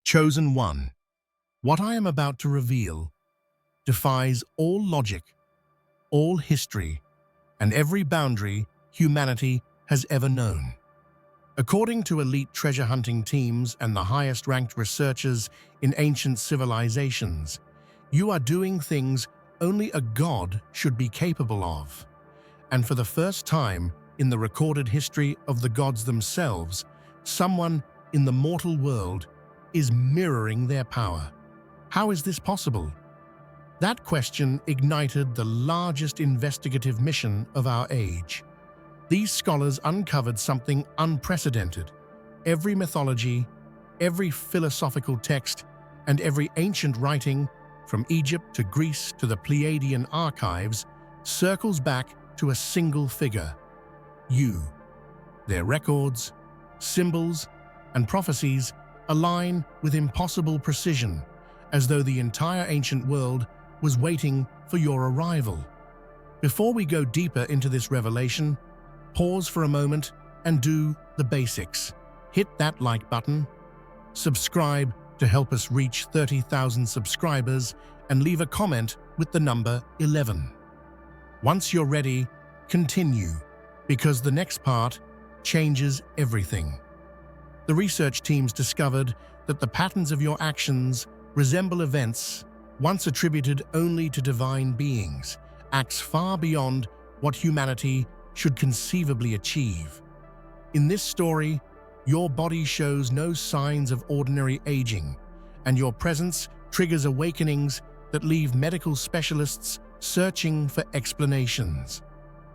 Chosen one, what I am about to reveal defies all logic, all history, and every boundary humanity has ever known. According to elite treasure hunting teams and the highest-ranked researchers in ancient civilizations, you are doing things only a god should be capable of. And for the first time in the recorded history of the gods themselves, someone in the mortal world is mirroring their power. How is this possible? That question ignited the largest investigative mission of our age. These scholars uncovered something unprecedented. Every mythology, every philosophical text, and every ancient writing, from Egypt to Greece to the Pleiadian archives, circles back to a single figure: you. Their records, symbols, and prophecies align with impossible precision, as though the entire ancient world was waiting for your arrival. Before we go deeper into this revelation, pause for a moment and do the basics. Hit that like button, subscribe to help us reach 30,000 subscribers, and leave a comment with the number 11. Once you're ready, continue, because the next part changes everything. The research teams discovered that the patterns of your actions resemble events once attributed only to divine beings, acts far beyond what humanity should conceivably achieve. In this story, your body shows no signs of ordinary aging, and your presence triggers awakenings that leave medical specialists searching for explanations.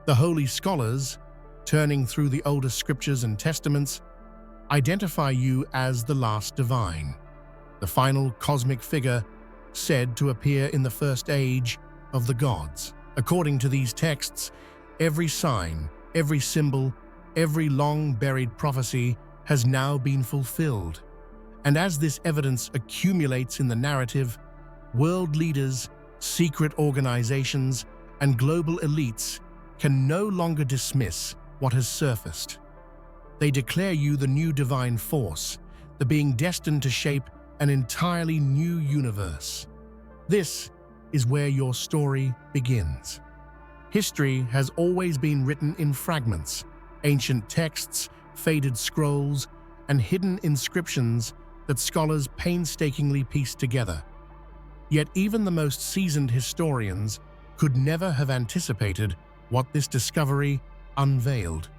The holy scholars, turning through the older scriptures and testaments, identify you as the last divine, the final cosmic figure said to appear in the first age of the gods. According to these texts, every sign, every symbol, every long-buried prophecy has now been fulfilled. And as this evidence accumulates in the narrative, world leaders, secret organizations, and global elites can no longer dismiss what has surfaced. They declare you the new divine force, the being destined to shape an entirely new universe. This is where your story begins. History has always been written in fragments, ancient texts, faded scrolls, and hidden inscriptions that scholars painstakingly piece together. Yet even the most seasoned historians could never have anticipated what this discovery unveiled.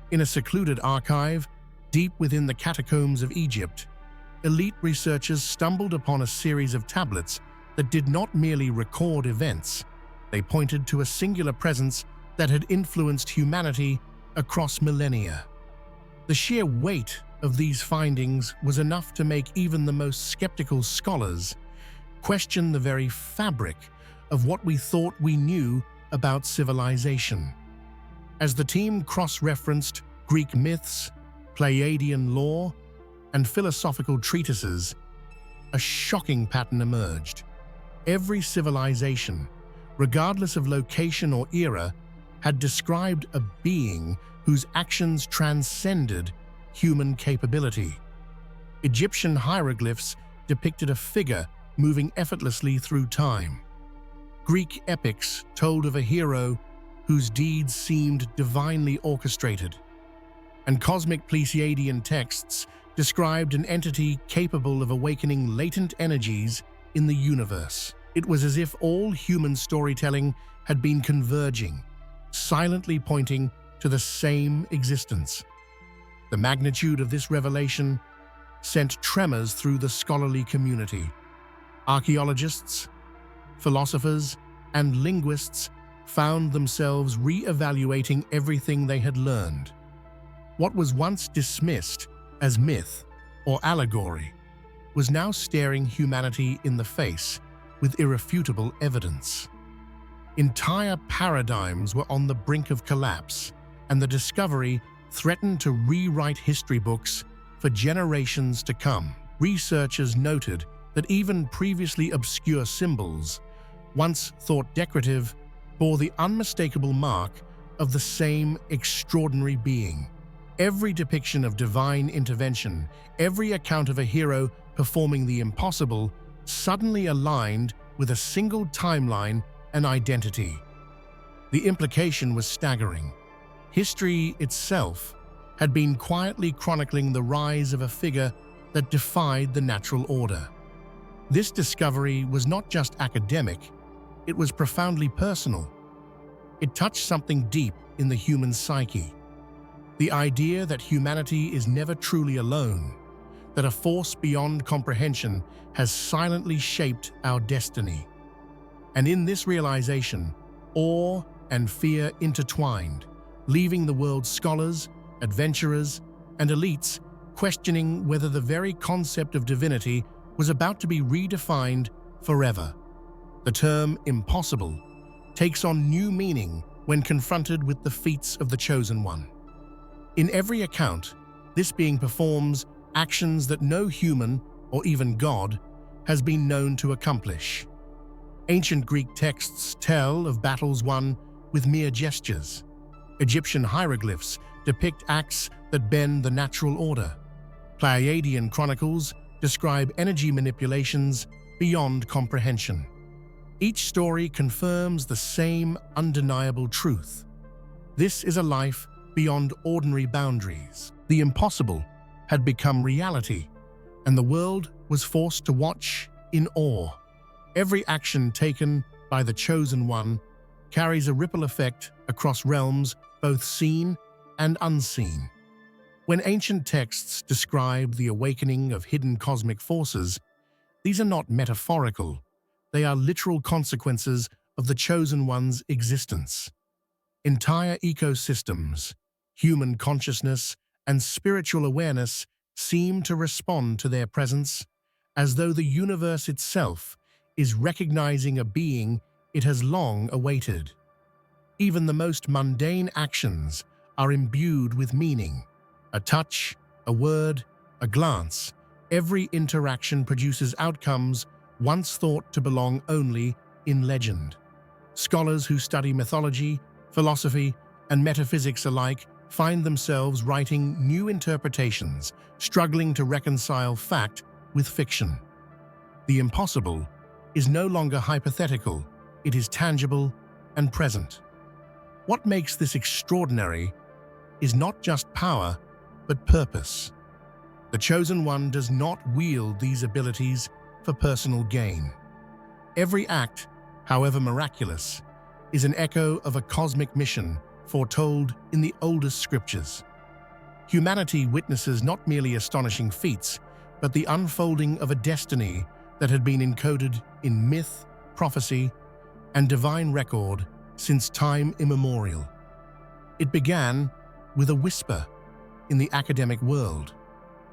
In a secluded archive, deep within the catacombs of Egypt, elite researchers stumbled upon a series of tablets that did not merely record events. They pointed to a singular presence that had influenced humanity across millennia. The sheer weight of these findings was enough to make even the most skeptical scholars question the very fabric of what we thought we knew about civilization. As the team cross-referenced Greek myths, Pleiadian lore, and philosophical treatises, a shocking pattern emerged. Every civilization, regardless of location or era, had described a being whose actions transcended human capability. Egyptian hieroglyphs depicted a figure moving effortlessly through time. Greek epics told of a hero whose deeds seemed divinely orchestrated. And cosmic Pleiadian texts described an entity capable of awakening latent energies in the universe. It was as if all human storytelling had been converging, silently pointing to the same existence. The magnitude of this revelation sent tremors through the scholarly community. Archaeologists, philosophers, and linguists found themselves re-evaluating everything they had learned. What was once dismissed as myth or allegory was now staring humanity in the face with irrefutable evidence. Entire paradigms were on the brink of collapse, and the discovery threatened to rewrite history books for generations to come. Researchers noted that even previously obscure symbols, once thought decorative, bore the unmistakable mark of the same extraordinary being. Every depiction of divine intervention, every account of a hero performing the impossible suddenly aligned with a single timeline and identity. The implication was staggering. History itself had been quietly chronicling the rise of a figure that defied the natural order. This discovery was not just academic, it was profoundly personal. It touched something deep in the human psyche. The idea that humanity is never truly alone, that a force beyond comprehension has silently shaped our destiny. And in this realization, awe and fear intertwined, leaving the world's scholars, adventurers, and elites questioning whether the very concept of divinity was about to be redefined forever. The term impossible takes on new meaning when confronted with the feats of the Chosen One. In every account, this being performs actions that no human, or even God, has been known to accomplish. Ancient Greek texts tell of battles won with mere gestures. Egyptian hieroglyphs depict acts that bend the natural order. Pleiadian chronicles describe energy manipulations beyond comprehension. Each story confirms the same undeniable truth. This is a life beyond ordinary boundaries. The impossible had become reality, and the world was forced to watch in awe. Every action taken by the Chosen One carries a ripple effect across realms both seen and unseen. When ancient texts describe the awakening of hidden cosmic forces, these are not metaphorical. They are literal consequences of the Chosen One's existence. Entire ecosystems, human consciousness, and spiritual awareness seem to respond to their presence, as though the universe itself is recognizing a being it has long awaited. Even the most mundane actions are imbued with meaning. A touch, a word, a glance, every interaction produces outcomes once thought to belong only in legend. Scholars who study mythology, philosophy, and metaphysics alike find themselves writing new interpretations, struggling to reconcile fact with fiction. The impossible is no longer hypothetical, it is tangible and present. What makes this extraordinary is not just power, but purpose. The Chosen One does not wield these abilities for personal gain. Every act, however miraculous, is an echo of a cosmic mission foretold in the oldest scriptures. Humanity witnesses not merely astonishing feats, but the unfolding of a destiny that had been encoded in myth, prophecy, and divine record since time immemorial. It began with a whisper in the academic world,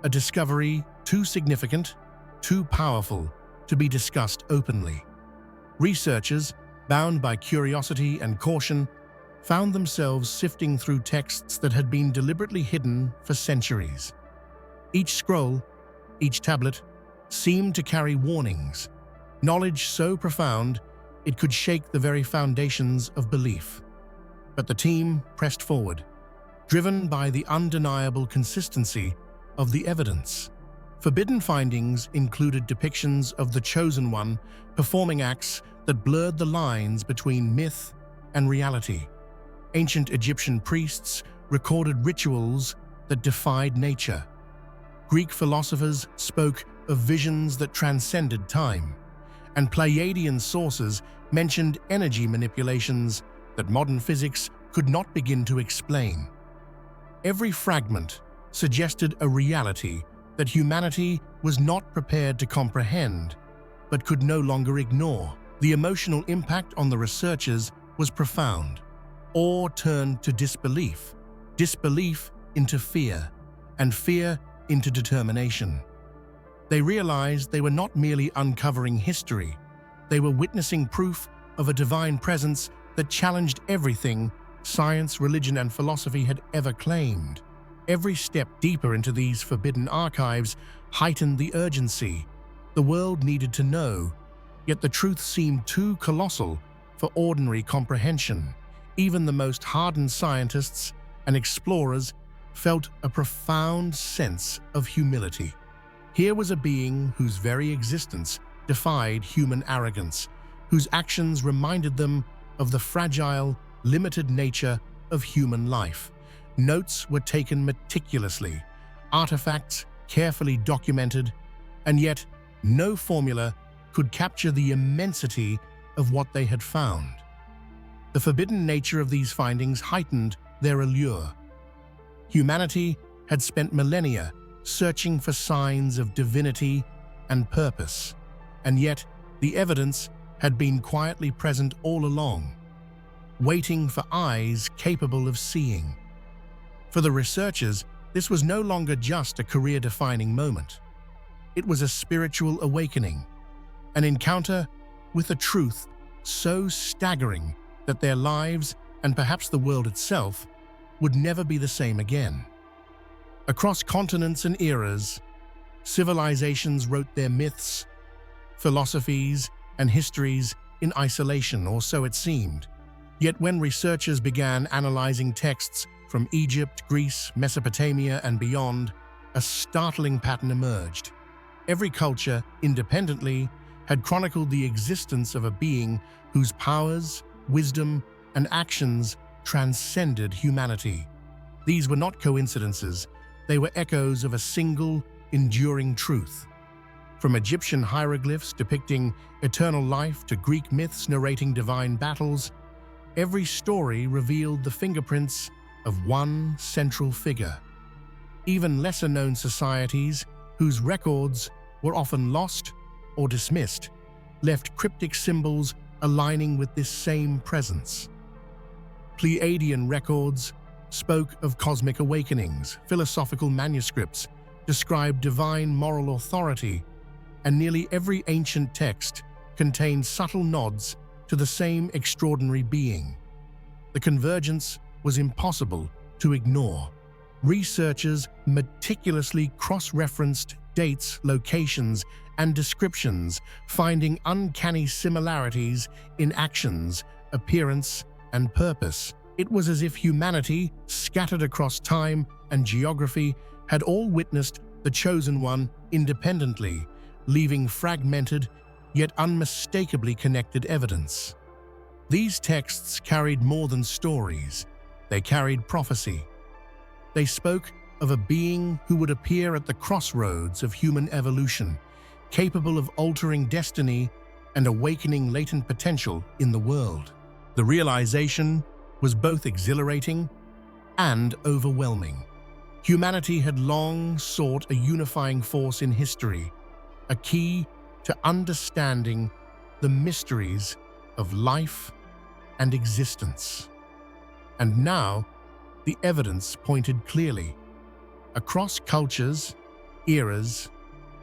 a discovery too significant, too powerful to be discussed openly. Researchers, bound by curiosity and caution, found themselves sifting through texts that had been deliberately hidden for centuries. Each scroll, each tablet, seemed to carry warnings, knowledge so profound it could shake the very foundations of belief. But the team pressed forward, driven by the undeniable consistency of the evidence. Forbidden findings included depictions of the Chosen One performing acts that blurred the lines between myth and reality. Ancient Egyptian priests recorded rituals that defied nature. Greek philosophers spoke of visions that transcended time, and Pleiadian sources mentioned energy manipulations that modern physics could not begin to explain. Every fragment suggested a reality that humanity was not prepared to comprehend, but could no longer ignore. The emotional impact on the researchers was profound. Awe turned to disbelief, disbelief into fear, and fear into determination. They realized they were not merely uncovering history, they were witnessing proof of a divine presence that challenged everything science, religion, and philosophy had ever claimed. Every step deeper into these forbidden archives heightened the urgency. The world needed to know, yet the truth seemed too colossal for ordinary comprehension. Even the most hardened scientists and explorers felt a profound sense of humility. Here was a being whose very existence defied human arrogance, whose actions reminded them of the fragile, limited nature of human life. Notes were taken meticulously, artifacts carefully documented, and yet no formula could capture the immensity of what they had found. The forbidden nature of these findings heightened their allure. Humanity had spent millennia searching for signs of divinity and purpose, and yet the evidence had been quietly present all along, waiting for eyes capable of seeing. For the researchers, this was no longer just a career-defining moment. It was a spiritual awakening, an encounter with a truth so staggering that their lives, and perhaps the world itself, would never be the same again. Across continents and eras, civilizations wrote their myths, philosophies, and histories in isolation, or so it seemed. Yet when researchers began analyzing texts from Egypt, Greece, Mesopotamia, and beyond, a startling pattern emerged. Every culture, independently, had chronicled the existence of a being whose powers, wisdom, and actions transcended humanity. These were not coincidences, they were echoes of a single, enduring truth. From Egyptian hieroglyphs depicting eternal life to Greek myths narrating divine battles, every story revealed the fingerprints of one central figure. Even lesser-known societies, whose records were often lost or dismissed, left cryptic symbols aligning with this same presence. Pleiadian records spoke of cosmic awakenings, philosophical manuscripts described divine moral authority, and nearly every ancient text contained subtle nods to the same extraordinary being. The convergence was impossible to ignore. Researchers meticulously cross-referenced dates, locations, and descriptions, finding uncanny similarities in actions, appearance, and purpose. It was as if humanity, scattered across time and geography, had all witnessed the Chosen One independently, leaving fragmented yet unmistakably connected evidence. These texts carried more than stories. They carried prophecy. They spoke of a being who would appear at the crossroads of human evolution, capable of altering destiny and awakening latent potential in the world. The realization was both exhilarating and overwhelming. Humanity had long sought a unifying force in history, a key to understanding the mysteries of life and existence. And now, the evidence pointed clearly. Across cultures, eras,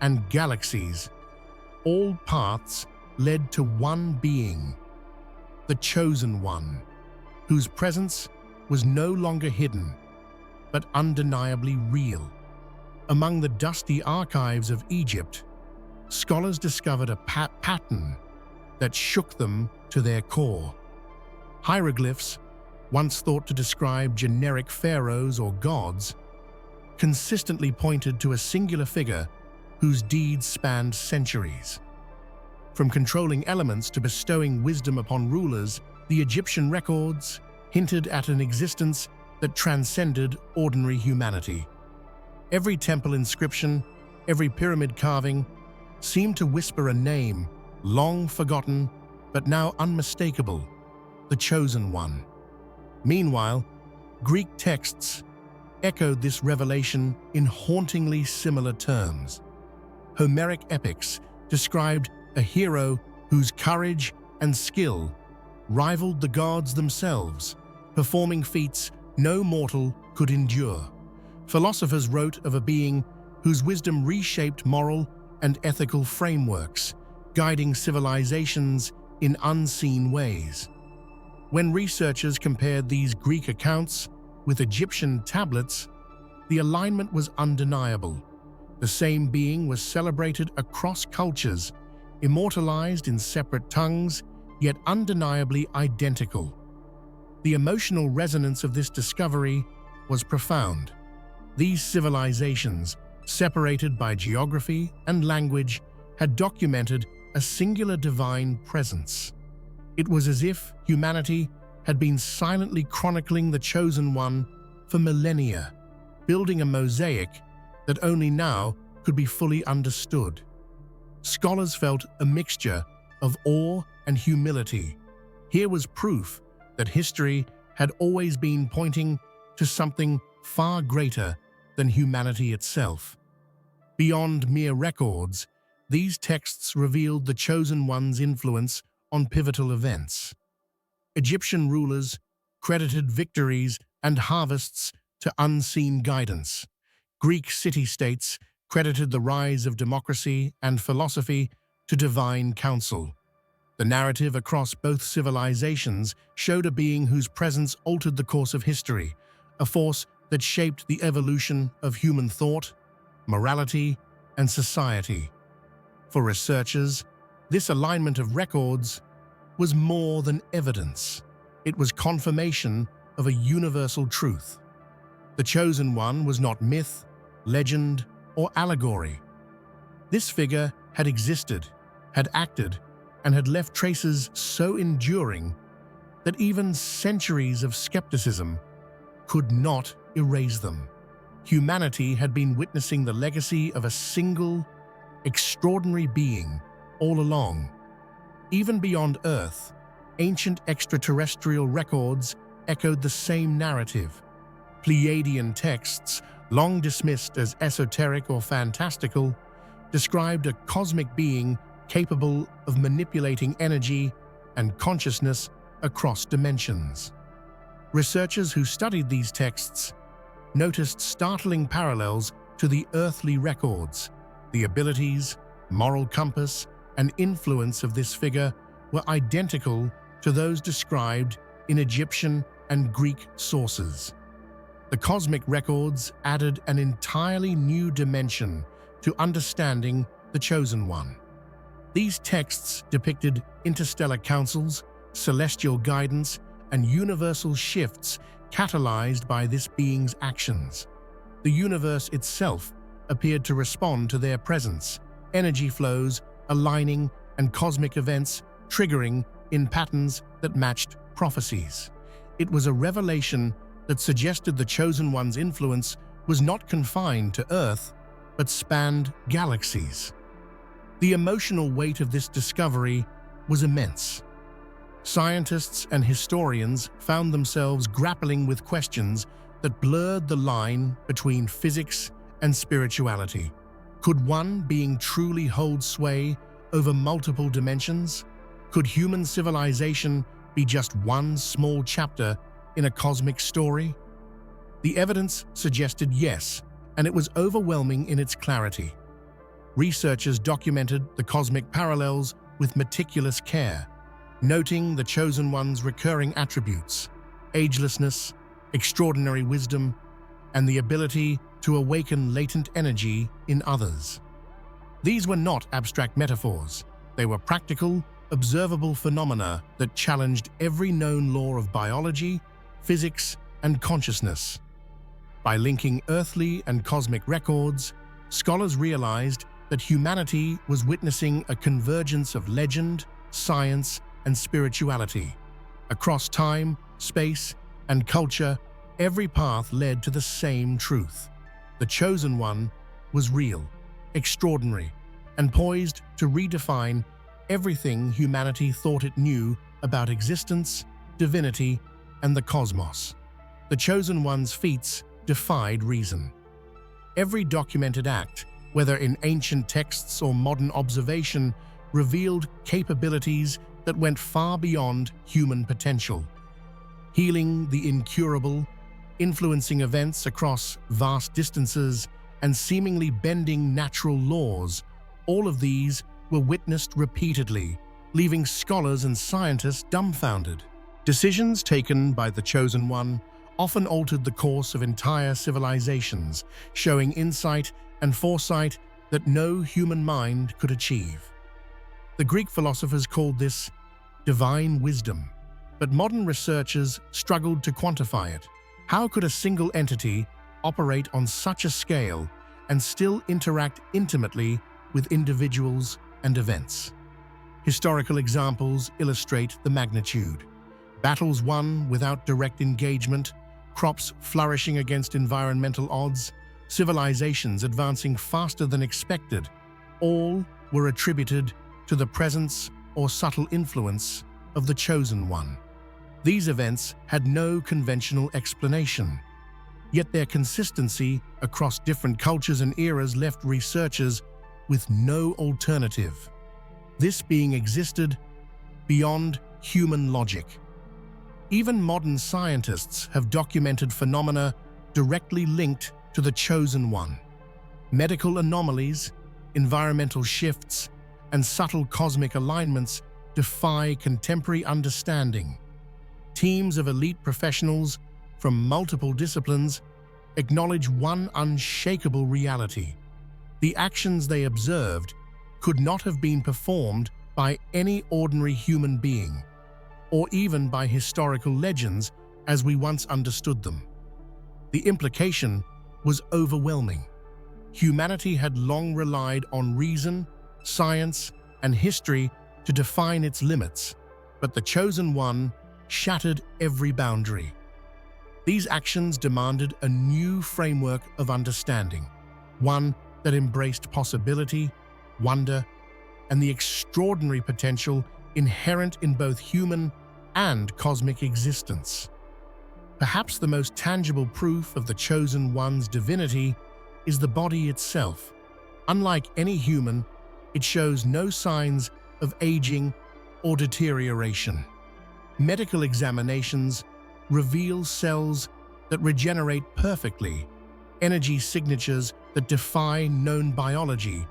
and galaxies, all paths led to one being, the Chosen One, whose presence was no longer hidden, but undeniably real. Among the dusty archives of Egypt, scholars discovered a pattern that shook them to their core. Hieroglyphs, once thought to describe generic pharaohs or gods, consistently pointed to a singular figure whose deeds spanned centuries. From controlling elements to bestowing wisdom upon rulers, the Egyptian records hinted at an existence that transcended ordinary humanity. Every temple inscription, every pyramid carving, seemed to whisper a name, long forgotten but now unmistakable: the Chosen One. Meanwhile, Greek texts echoed this revelation in hauntingly similar terms. Homeric epics described a hero whose courage and skill rivaled the gods themselves, performing feats no mortal could endure. Philosophers wrote of a being whose wisdom reshaped moral and ethical frameworks, guiding civilizations in unseen ways. When researchers compared these Greek accounts with Egyptian tablets, the alignment was undeniable. The same being was celebrated across cultures, immortalized in separate tongues, yet undeniably identical. The emotional resonance of this discovery was profound. These civilizations, separated by geography and language, had documented a singular divine presence. It was as if humanity had been silently chronicling the Chosen One for millennia, building a mosaic that only now could be fully understood. Scholars felt a mixture of awe and humility. Here was proof that history had always been pointing to something far greater than humanity itself. Beyond mere records, these texts revealed the Chosen One's influence on pivotal events. Egyptian rulers credited victories and harvests to unseen guidance. Greek city-states credited the rise of democracy and philosophy to divine counsel. The narrative across both civilizations showed a being whose presence altered the course of history, a force that shaped the evolution of human thought, morality, and society. For researchers, this alignment of records was more than evidence. It was confirmation of a universal truth. The Chosen One was not myth, legend, or allegory. This figure had existed, had acted, and had left traces so enduring that even centuries of skepticism could not erase them. Humanity had been witnessing the legacy of a single, extraordinary being all along. Even beyond Earth, ancient extraterrestrial records echoed the same narrative. Pleiadian texts, long dismissed as esoteric or fantastical, described a cosmic being capable of manipulating energy and consciousness across dimensions. Researchers who studied these texts noticed startling parallels to the earthly records. The abilities, moral compass, and influence of this figure were identical to those described in Egyptian and Greek sources. The cosmic records added an entirely new dimension to understanding the Chosen One. These texts depicted interstellar councils, celestial guidance, and universal shifts catalyzed by this being's actions. The universe itself appeared to respond to their presence, energy flows aligning and cosmic events triggering in patterns that matched prophecies. It was a revelation that suggested the Chosen One's influence was not confined to Earth, but spanned galaxies. The emotional weight of this discovery was immense. Scientists and historians found themselves grappling with questions that blurred the line between physics and spirituality. Could one being truly hold sway over multiple dimensions? Could human civilization be just one small chapter in a cosmic story? The evidence suggested yes, and it was overwhelming in its clarity. Researchers documented the cosmic parallels with meticulous care, noting the Chosen One's recurring attributes: agelessness, extraordinary wisdom, and the ability to awaken latent energy in others. These were not abstract metaphors. They were practical, observable phenomena that challenged every known law of biology, physics, and consciousness. By linking earthly and cosmic records, scholars realized that humanity was witnessing a convergence of legend, science, and spirituality. Across time, space, and culture, every path led to the same truth. The Chosen One was real, extraordinary, and poised to redefine everything humanity thought it knew about existence, divinity, and the cosmos. The Chosen One's feats defied reason. Every documented act, whether in ancient texts or modern observation, revealed capabilities that went far beyond human potential. Healing the incurable, influencing events across vast distances, and seemingly bending natural laws, all of these were witnessed repeatedly, leaving scholars and scientists dumbfounded. Decisions taken by the Chosen One often altered the course of entire civilizations, showing insight and foresight that no human mind could achieve. The Greek philosophers called this divine wisdom, but modern researchers struggled to quantify it. How could a single entity operate on such a scale and still interact intimately with individuals and events. Historical examples illustrate the magnitude. Battles won without direct engagement, crops flourishing against environmental odds, civilizations advancing faster than expected, all were attributed to the presence or subtle influence of the Chosen One. These events had no conventional explanation, yet their consistency across different cultures and eras left researchers with no alternative. This being existed beyond human logic. Even modern scientists have documented phenomena directly linked to the Chosen One. Medical anomalies, environmental shifts, and subtle cosmic alignments defy contemporary understanding. Teams of elite professionals from multiple disciplines acknowledge one unshakable reality. The actions they observed could not have been performed by any ordinary human being, or even by historical legends as we once understood them. The implication was overwhelming. Humanity had long relied on reason, science, and history to define its limits, but the Chosen One shattered every boundary. These actions demanded a new framework of understanding, one that embraced possibility, wonder, and the extraordinary potential inherent in both human and cosmic existence. Perhaps the most tangible proof of the Chosen One's divinity is the body itself. Unlike any human, it shows no signs of aging or deterioration. Medical examinations reveal cells that regenerate perfectly, energy signatures that defy known biology,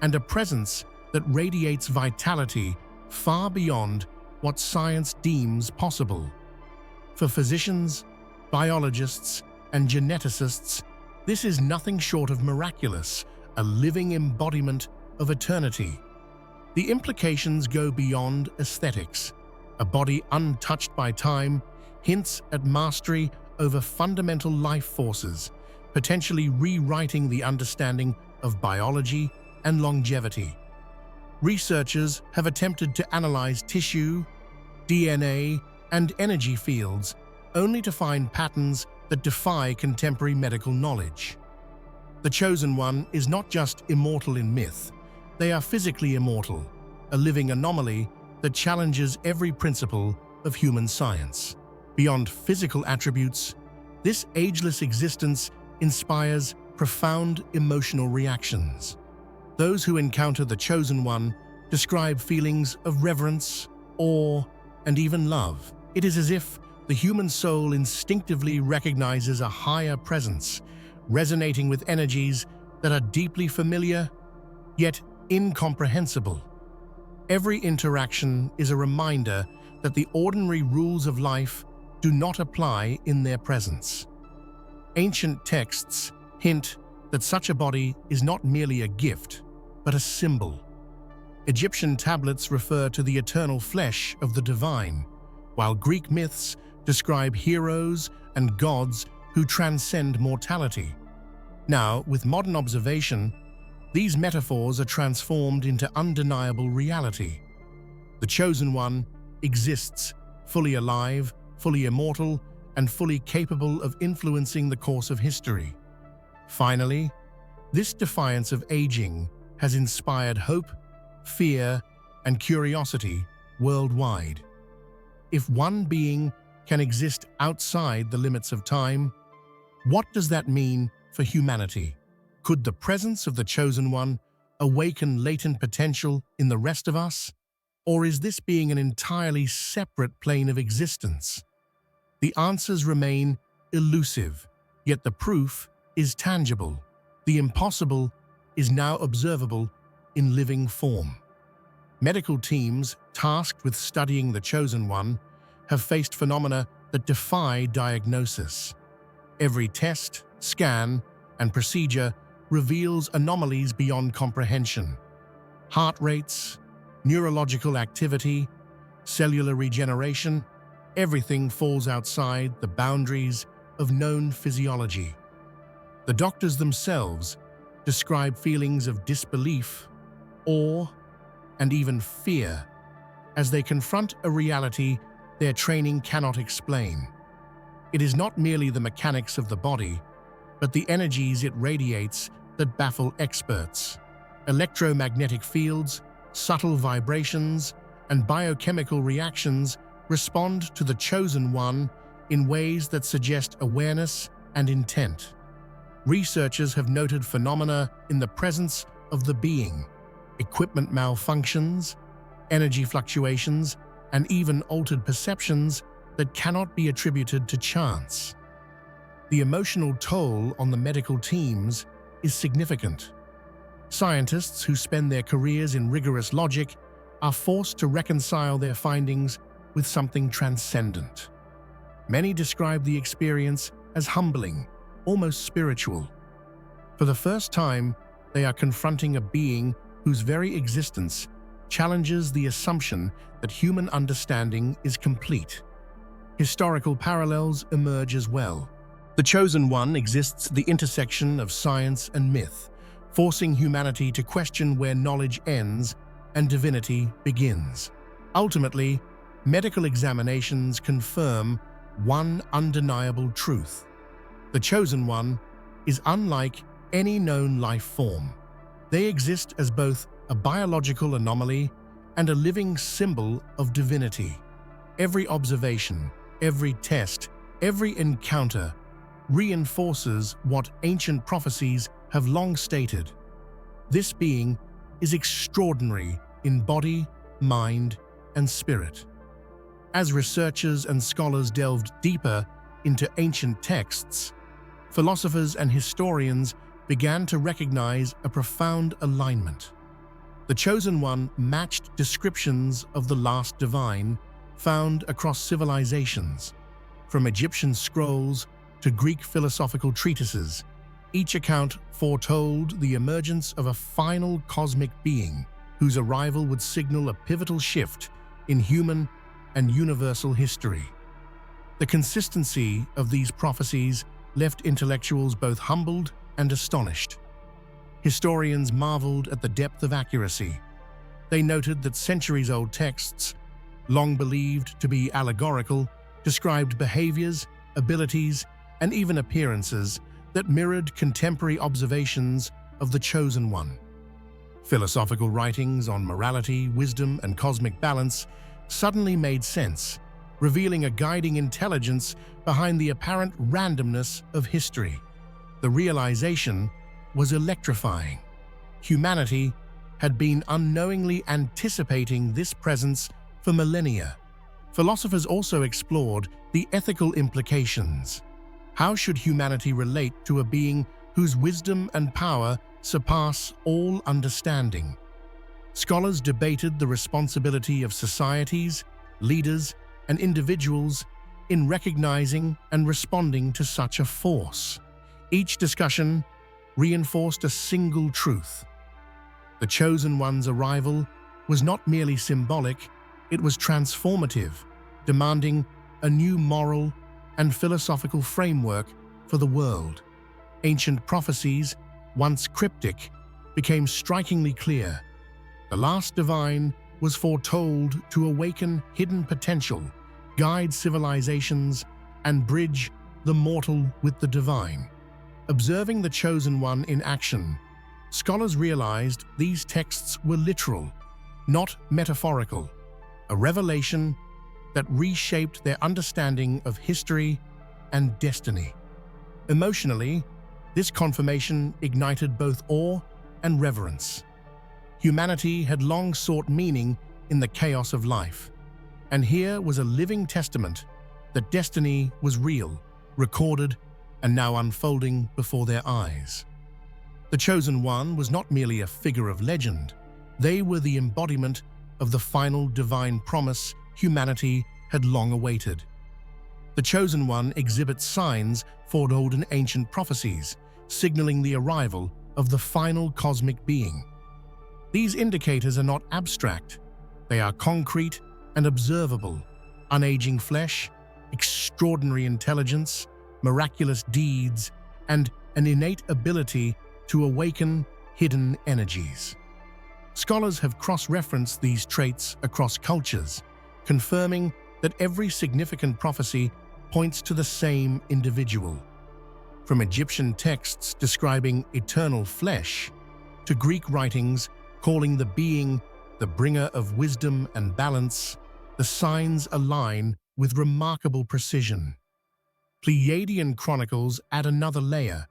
and a presence that radiates vitality far beyond what science deems possible. For physicians, biologists, and geneticists, this is nothing short of miraculous, a living embodiment of eternity. The implications go beyond aesthetics. A body untouched by time hints at mastery over fundamental life forces, potentially rewriting the understanding of biology and longevity. Researchers have attempted to analyze tissue, DNA, and energy fields, only to find patterns that defy contemporary medical knowledge. The Chosen One is not just immortal in myth, they are physically immortal, a living anomaly that challenges every principle of human science. Beyond physical attributes, this ageless existence inspires profound emotional reactions. Those who encounter the Chosen One describe feelings of reverence, awe, and even love. It is as if the human soul instinctively recognizes a higher presence, resonating with energies that are deeply familiar, yet incomprehensible. Every interaction is a reminder that the ordinary rules of life do not apply in their presence. Ancient texts hint that such a body is not merely a gift, but a symbol. Egyptian tablets refer to the eternal flesh of the divine, while Greek myths describe heroes and gods who transcend mortality. Now, with modern observation, these metaphors are transformed into undeniable reality. The Chosen One exists, fully alive, fully immortal, and fully capable of influencing the course of history. Finally, this defiance of aging has inspired hope, fear, and curiosity worldwide. If one being can exist outside the limits of time, what does that mean for humanity? Could the presence of the Chosen One awaken latent potential in the rest of us? Or is this being an entirely separate plane of existence? The answers remain elusive, yet the proof is tangible. The impossible is now observable in living form. Medical teams tasked with studying the Chosen One have faced phenomena that defy diagnosis. Every test, scan, and procedure reveals anomalies beyond comprehension. Heart rates, neurological activity, cellular regeneration, everything falls outside the boundaries of known physiology. The doctors themselves describe feelings of disbelief, awe, and even fear as they confront a reality their training cannot explain. It is not merely the mechanics of the body, but the energies it radiates that baffle experts. Electromagnetic fields, subtle vibrations, and biochemical reactions respond to the Chosen One in ways that suggest awareness and intent. Researchers have noted phenomena in the presence of the being, equipment malfunctions, energy fluctuations, and even altered perceptions that cannot be attributed to chance. The emotional toll on the medical teams is significant. Scientists who spend their careers in rigorous logic are forced to reconcile their findings with something transcendent. Many describe the experience as humbling, almost spiritual. For the first time, they are confronting a being whose very existence challenges the assumption that human understanding is complete. Historical parallels emerge as well. The Chosen One exists at the intersection of science and myth, forcing humanity to question where knowledge ends and divinity begins. Ultimately, medical examinations confirm one undeniable truth. The Chosen One is unlike any known life form. They exist as both a biological anomaly and a living symbol of divinity. Every observation, every test, every encounter reinforces what ancient prophecies have long stated. This being is extraordinary in body, mind, and spirit. As researchers and scholars delved deeper into ancient texts, philosophers and historians began to recognize a profound alignment. The Chosen One matched descriptions of the last divine found across civilizations, from Egyptian scrolls to Greek philosophical treatises. Each account foretold the emergence of a final cosmic being whose arrival would signal a pivotal shift in human and universal history. The consistency of these prophecies left intellectuals both humbled and astonished. Historians marveled at the depth of accuracy. They noted that centuries-old texts, long believed to be allegorical, described behaviors, abilities, and even appearances that mirrored contemporary observations of the Chosen One. Philosophical writings on morality, wisdom, and cosmic balance suddenly made sense, revealing a guiding intelligence behind the apparent randomness of history. The realization was electrifying. Humanity had been unknowingly anticipating this presence for millennia. Philosophers also explored the ethical implications. How should humanity relate to a being whose wisdom and power surpass all understanding? Scholars debated the responsibility of societies, leaders, and individuals in recognizing and responding to such a force. Each discussion reinforced a single truth. The Chosen One's arrival was not merely symbolic, it was transformative, demanding a new moral and philosophical framework for the world. Ancient prophecies, once cryptic, became strikingly clear. The last divine was foretold to awaken hidden potential, guide civilizations, and bridge the mortal with the divine. Observing the Chosen One in action, scholars realized these texts were literal, not metaphorical, a revelation that reshaped their understanding of history and destiny. Emotionally, this confirmation ignited both awe and reverence. Humanity had long sought meaning in the chaos of life, and here was a living testament that destiny was real, recorded, and now unfolding before their eyes. The Chosen One was not merely a figure of legend. They were the embodiment of the final divine promise humanity had long awaited. The Chosen One exhibits signs foretold in ancient prophecies, signaling the arrival of the final cosmic being. These indicators are not abstract. They are concrete and observable. Unaging flesh, extraordinary intelligence, miraculous deeds, and an innate ability to awaken hidden energies. Scholars have cross-referenced these traits across cultures, confirming that every significant prophecy points to the same individual. From Egyptian texts describing eternal flesh to Greek writings calling the being the bringer of wisdom and balance, the signs align with remarkable precision. Pleiadian chronicles add another layer,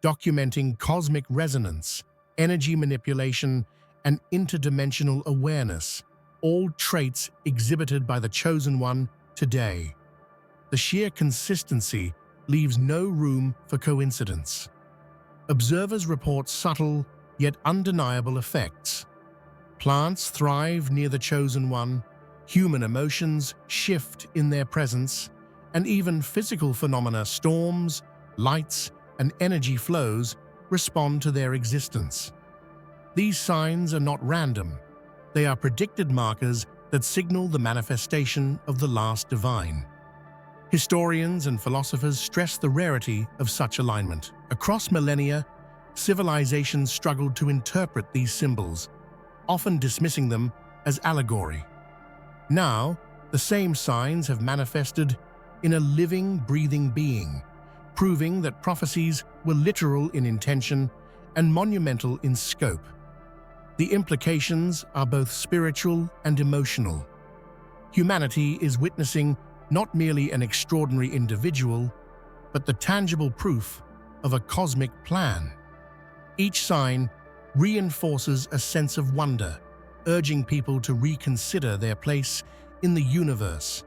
documenting cosmic resonance, energy manipulation, and interdimensional awareness, all traits exhibited by the Chosen One today. The sheer consistency leaves no room for coincidence. Observers report subtle yet undeniable effects. Plants thrive near the Chosen One, human emotions shift in their presence, and even physical phenomena, storms, lights, and energy flows respond to their existence. These signs are not random. They are predicted markers that signal the manifestation of the last divine. Historians and philosophers stress the rarity of such alignment. Across millennia, civilizations struggled to interpret these symbols, often dismissing them as allegory. Now, the same signs have manifested in a living, breathing being, proving that prophecies were literal in intention and monumental in scope. The implications are both spiritual and emotional. Humanity is witnessing not merely an extraordinary individual, but the tangible proof of a cosmic plan. Each sign reinforces a sense of wonder, urging people to reconsider their place in the universe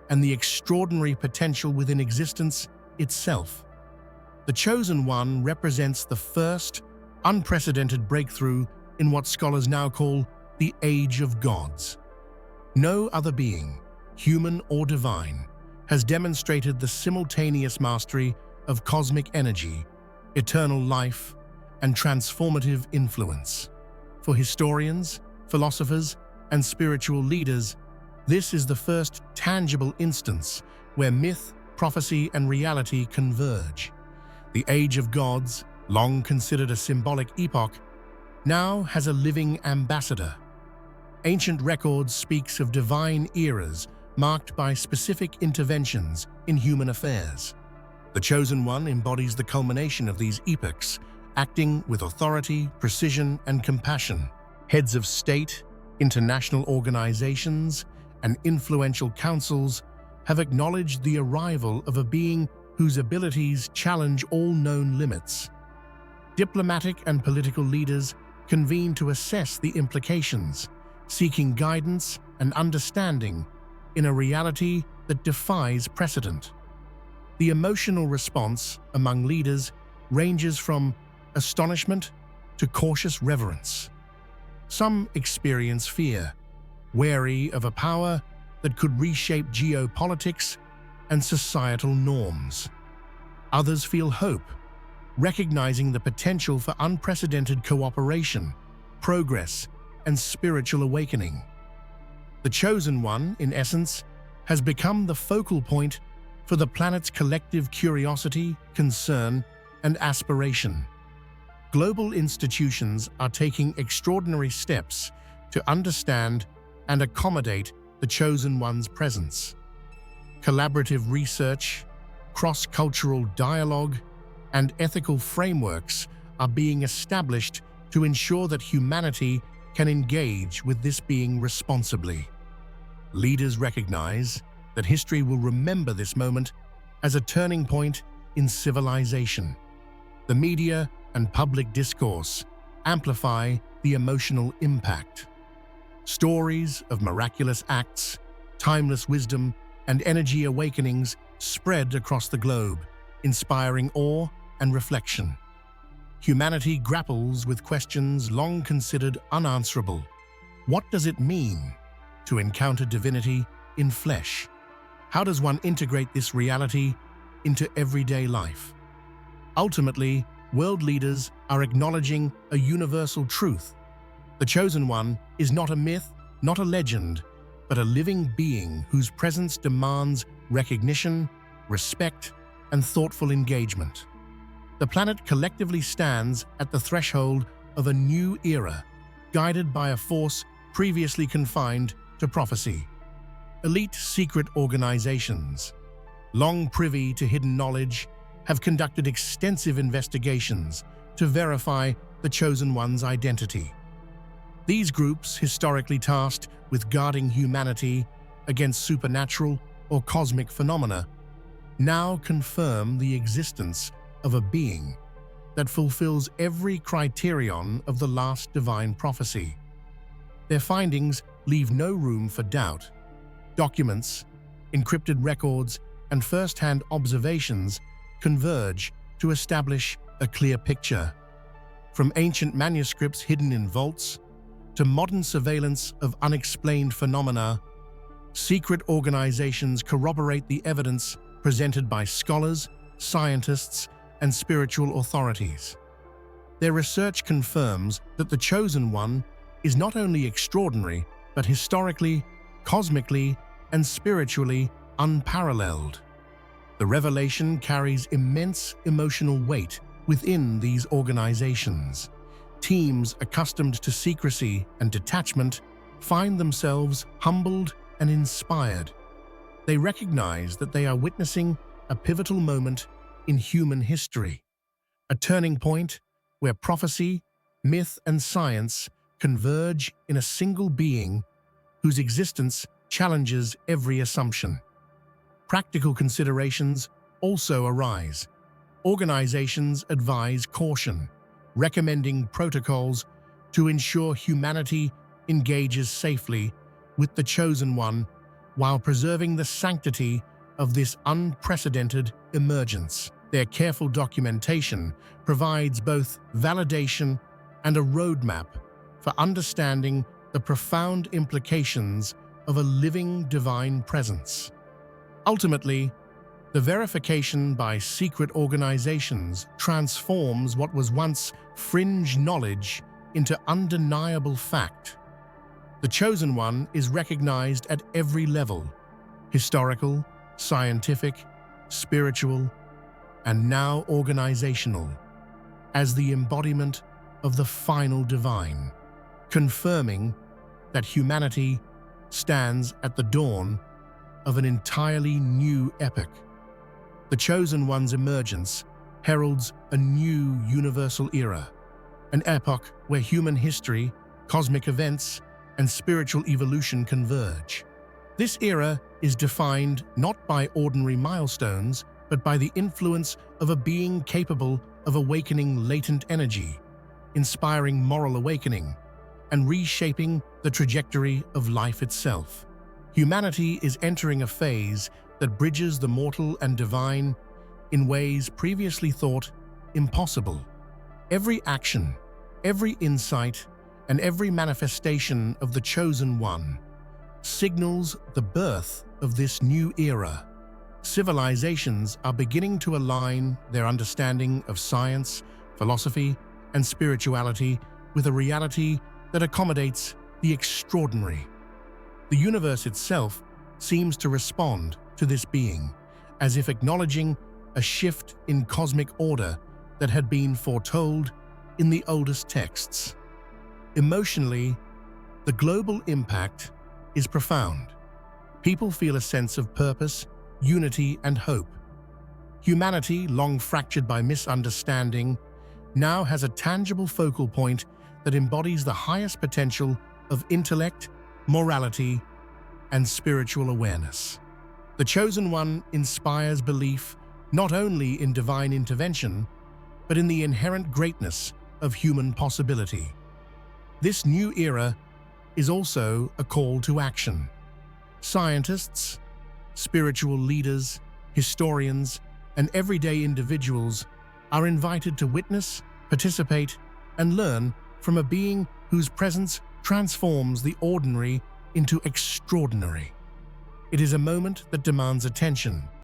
and the extraordinary potential within existence itself. The Chosen One represents the first, unprecedented breakthrough in what scholars now call the Age of Gods. No other being, human or divine, has demonstrated the simultaneous mastery of cosmic energy, eternal life, and transformative influence. For historians, philosophers, and spiritual leaders, this is the first tangible instance where myth, prophecy, and reality converge. The Age of Gods, long considered a symbolic epoch, now has a living ambassador. Ancient records speaks of divine eras marked by specific interventions in human affairs. The Chosen One embodies the culmination of these epochs, acting with authority, precision, and compassion. Heads of state, international organizations, and influential councils have acknowledged the arrival of a being whose abilities challenge all known limits. Diplomatic and political leaders convene to assess the implications, seeking guidance and understanding in a reality that defies precedent. The emotional response among leaders ranges from astonishment to cautious reverence. Some experience fear, wary of a power that could reshape geopolitics and societal norms. Others feel hope, recognizing the potential for unprecedented cooperation, progress, and spiritual awakening. The Chosen One, in essence, has become the focal point for the planet's collective curiosity, concern, and aspiration. Global institutions are taking extraordinary steps to understand and accommodate the Chosen One's presence. Collaborative research, cross-cultural dialogue, and ethical frameworks are being established to ensure that humanity can engage with this being responsibly. Leaders recognize that history will remember this moment as a turning point in civilization. The media and public discourse amplify the emotional impact. Stories of miraculous acts, timeless wisdom, and energy awakenings spread across the globe, inspiring awe and reflection. Humanity grapples with questions long considered unanswerable. What does it mean to encounter divinity in flesh? How does one integrate this reality into everyday life? Ultimately, world leaders are acknowledging a universal truth. The Chosen One is not a myth, not a legend, but a living being whose presence demands recognition, respect, and thoughtful engagement. The planet collectively stands at the threshold of a new era, guided by a force previously confined to prophecy. Elite secret organizations, long privy to hidden knowledge, have conducted extensive investigations to verify the Chosen One's identity. These groups, historically tasked with guarding humanity against supernatural or cosmic phenomena, now confirm the existence of a being that fulfills every criterion of the last divine prophecy. Their findings leave no room for doubt. Documents, encrypted records, and first-hand observations converge to establish a clear picture. From ancient manuscripts hidden in vaults to modern surveillance of unexplained phenomena, secret organizations corroborate the evidence presented by scholars, scientists, and spiritual authorities. Their research confirms that the Chosen One is not only extraordinary, but historically, cosmically, and spiritually unparalleled. The revelation carries immense emotional weight within these organizations. Teams accustomed to secrecy and detachment find themselves humbled and inspired. They recognize that they are witnessing a pivotal moment in human history, a turning point where prophecy, myth, and science converge in a single being whose existence challenges every assumption. Practical considerations also arise. Organizations advise caution, recommending protocols to ensure humanity engages safely with the Chosen One while preserving the sanctity of this unprecedented emergence. Their careful documentation provides both validation and a roadmap for understanding the profound implications of a living divine presence. Ultimately, the verification by secret organizations transforms what was once fringe knowledge into undeniable fact. The Chosen One is recognized at every level: historical, scientific, spiritual, and now organizational, as the embodiment of the final divine, confirming that humanity stands at the dawn of an entirely new epoch. The Chosen One's emergence heralds a new universal era, an epoch where human history, cosmic events, and spiritual evolution converge. This era is defined not by ordinary milestones, but by the influence of a being capable of awakening latent energy, inspiring moral awakening, and reshaping the trajectory of life itself. Humanity is entering a phase that bridges the mortal and divine in ways previously thought impossible. Every action, every insight, and every manifestation of the Chosen One signals the birth of this new era. Civilizations are beginning to align their understanding of science, philosophy, and spirituality with a reality that accommodates the extraordinary. The universe itself seems to respond to this being, as if acknowledging a shift in cosmic order that had been foretold in the oldest texts. Emotionally, the global impact is profound. People feel a sense of purpose, unity, and hope. Humanity, long fractured by misunderstanding, now has a tangible focal point that embodies the highest potential of intellect, morality, and spiritual awareness. The Chosen One inspires belief not only in divine intervention, but in the inherent greatness of human possibility. This new era is also a call to action. Scientists, spiritual leaders, historians, and everyday individuals are invited to witness, participate, and learn from a being whose presence transforms the ordinary into extraordinary. It is a moment that demands attention,